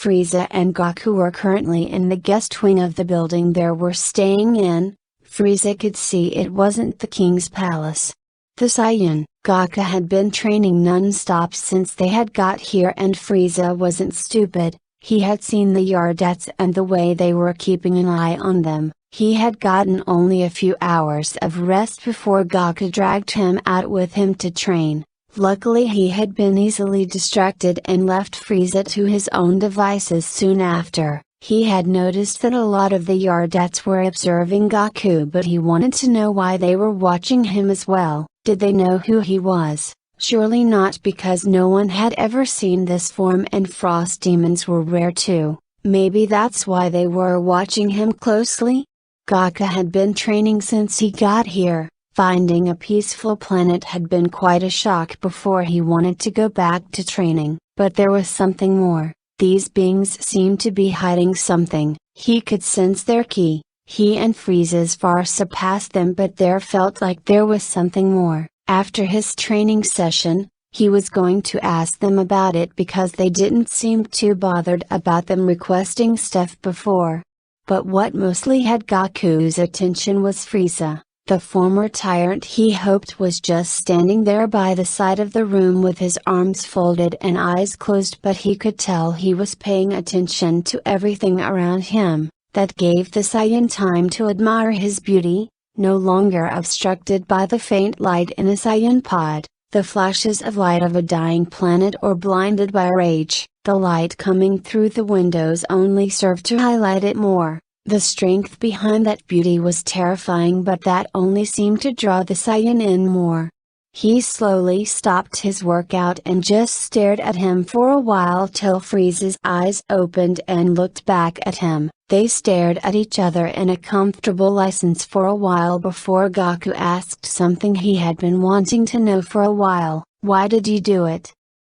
Frieza and Goku were currently in the guest wing of the building they were staying in. Frieza could see it wasn't the king's palace. The Saiyan, Goku had been training non-stop since they had got here, and Frieza wasn't stupid. He had seen the Yardettes and the way they were keeping an eye on them. He had gotten only a few hours of rest before Goku dragged him out with him to train. Luckily he had been easily distracted and left Frieza to his own devices soon after. He had noticed that a lot of the Yardettes were observing Goku, but he wanted to know why they were watching him as well. Did they know who he was? Surely not, because no one had ever seen this form and frost demons were rare too. Maybe that's why they were watching him closely? Goku had been training since he got here. Finding a peaceful planet had been quite a shock before he wanted to go back to training, but there was something more. These beings seemed to be hiding something. He could sense their ki. He and Frieza's far surpassed them, but there felt like there was something more. After his training session, he was going to ask them about it because they didn't seem too bothered about them requesting stuff before. But what mostly had Goku's attention was Frieza. The former tyrant he hoped was just standing there by the side of the room with his arms folded and eyes closed, but he could tell he was paying attention to everything around him. That gave the Saiyan time to admire his beauty, no longer obstructed by the faint light in a Saiyan pod, the flashes of light of a dying planet, or blinded by rage. The light coming through the windows only served to highlight it more. The strength behind that beauty was terrifying, but that only seemed to draw the Saiyan in more. He slowly stopped his workout and just stared at him for a while till Frieza's eyes opened and looked back at him. They stared at each other in a comfortable license for a while before Goku asked something he had been wanting to know for a while. Why did you do it?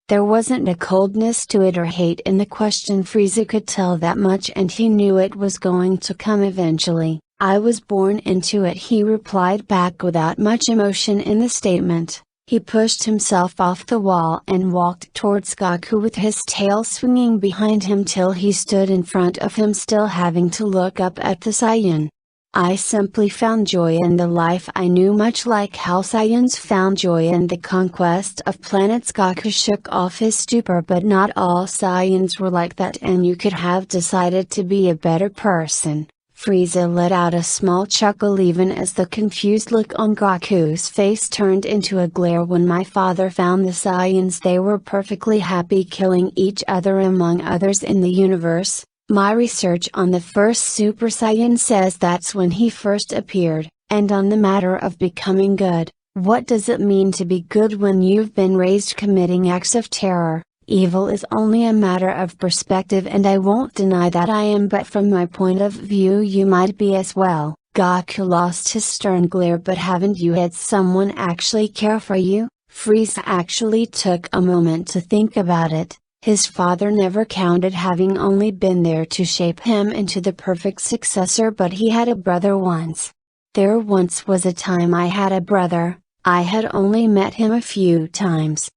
There wasn't a coldness to it or hate in the question. Frieza could tell that much, and he knew it was going to come eventually. I was born into it, he replied back without much emotion in the statement. He pushed himself off the wall and walked towards Goku with his tail swinging behind him till he stood in front of him, still having to look up at the Saiyan. I simply found joy in the life I knew, much like how Saiyans found joy in the conquest of planets. Goku shook off his stupor, but not all Saiyans were like that, and you could have decided to be a better person. Frieza let out a small chuckle even as the confused look on Goku's face turned into a glare. When my father found the Saiyans, they were perfectly happy killing each other among others in the universe. My research on the first Super Saiyan says that's when he first appeared. And on the matter of becoming good, what does it mean to be good when you've been raised committing acts of terror? Evil is only a matter of perspective, and I won't deny that I am, but from my point of view you might be as well. Goku lost his stern glare. But haven't you had someone actually care for you? Frieza actually took a moment to think about it. His father never counted, having only been there to shape him into the perfect successor, but he had a brother once. There once was a time I had a brother. I had only met him a few times.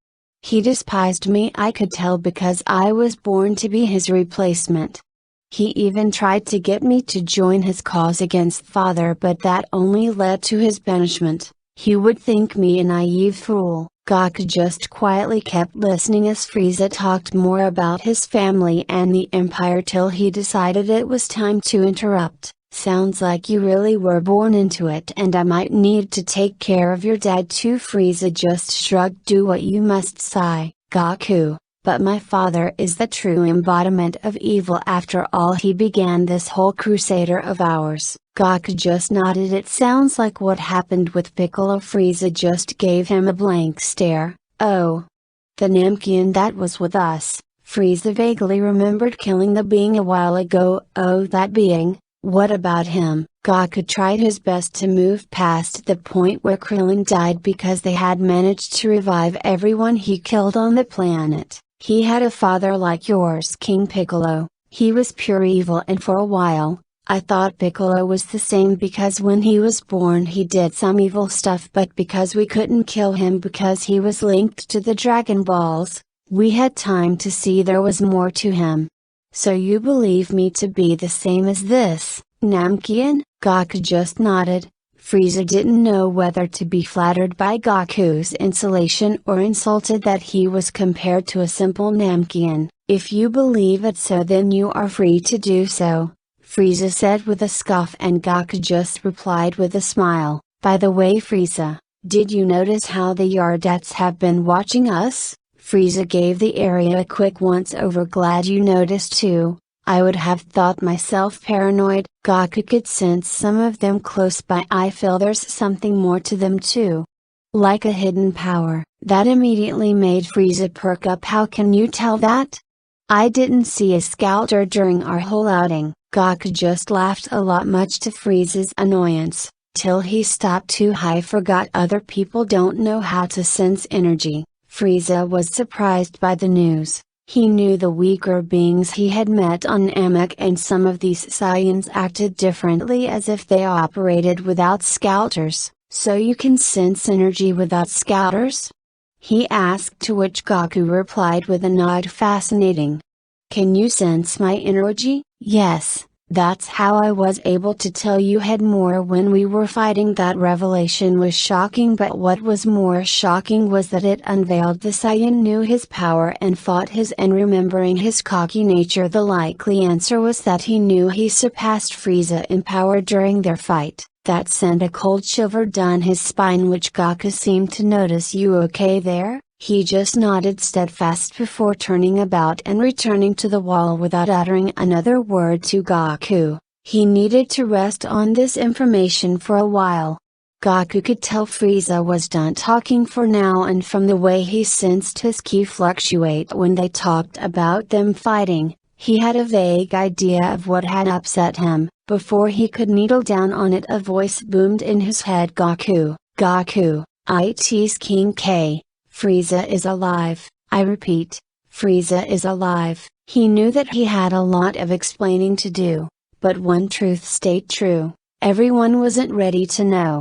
He despised me, I could tell, because I was born to be his replacement. He even tried to get me to join his cause against father, but that only led to his banishment. He would think me a naive fool. Goku just quietly kept listening as Frieza talked more about his family and the Empire till he decided it was time to interrupt. Sounds like you really were born into it, and I might need to take care of your dad too. Frieza just shrugged. Do what you must, sigh, Goku, but my father is the true embodiment of evil. After all, he began this whole crusader of ours. Goku just nodded. It sounds like what happened with Piccolo. Frieza just gave him a blank stare. Oh. The Namekian that was with us. Frieza vaguely remembered killing the being a while ago. Oh, that being. What about him? Goku tried his best to move past the point where Krillin died because they had managed to revive everyone he killed on the planet. He had a father like yours, King Piccolo. He was pure evil, and for a while, I thought Piccolo was the same because when he was born he did some evil stuff, but because we couldn't kill him because he was linked to the Dragon Balls, we had time to see there was more to him. So you believe me to be the same as this, Namkian? Goku just nodded. Frieza didn't know whether to be flattered by Goku's insolation or insulted that he was compared to a simple Namkian. If you believe it so, then you are free to do so, Frieza said with a scoff, and Goku just replied with a smile. By the way, Frieza, did you notice how the Yardettes have been watching us? Frieza gave the area a quick once-over. Glad you noticed too. I would have thought myself paranoid. Goku could sense some of them close by. I feel there's something more to them too. Like a hidden power. That immediately made Frieza perk up. How can you tell that? I didn't see a scouter during our whole outing. Goku just laughed a lot, much to Frieza's annoyance, till he stopped too high. Forgot other people don't know how to sense energy. Frieza was surprised by the news. He knew the weaker beings he had met on Namek, and some of these Saiyans acted differently, as if they operated without scouters. So you can sense energy without scouters? He asked, to which Goku replied with a nod. Fascinating. Can you sense my energy? Yes, that's how I was able to tell you had more when we were fighting. That revelation was shocking, but what was more shocking was that it unveiled the Saiyan knew his power and fought his, and remembering his cocky nature, the likely answer was that he knew he surpassed Frieza in power during their fight. That sent a cold shiver down his spine, which Goku seemed to notice. You okay there? He just nodded steadfast before turning about and returning to the wall without uttering another word to Goku. He needed to rest on this information for a while. Goku could tell Frieza was done talking for now, and from the way he sensed his ki fluctuate when they talked about them fighting, he had a vague idea of what had upset him. Before he could needle down on it, a voice boomed in his head. Goku, Goku, it's King K. Frieza is alive. I repeat, Frieza is alive. He knew that he had a lot of explaining to do, but one truth stayed true: everyone wasn't ready to know.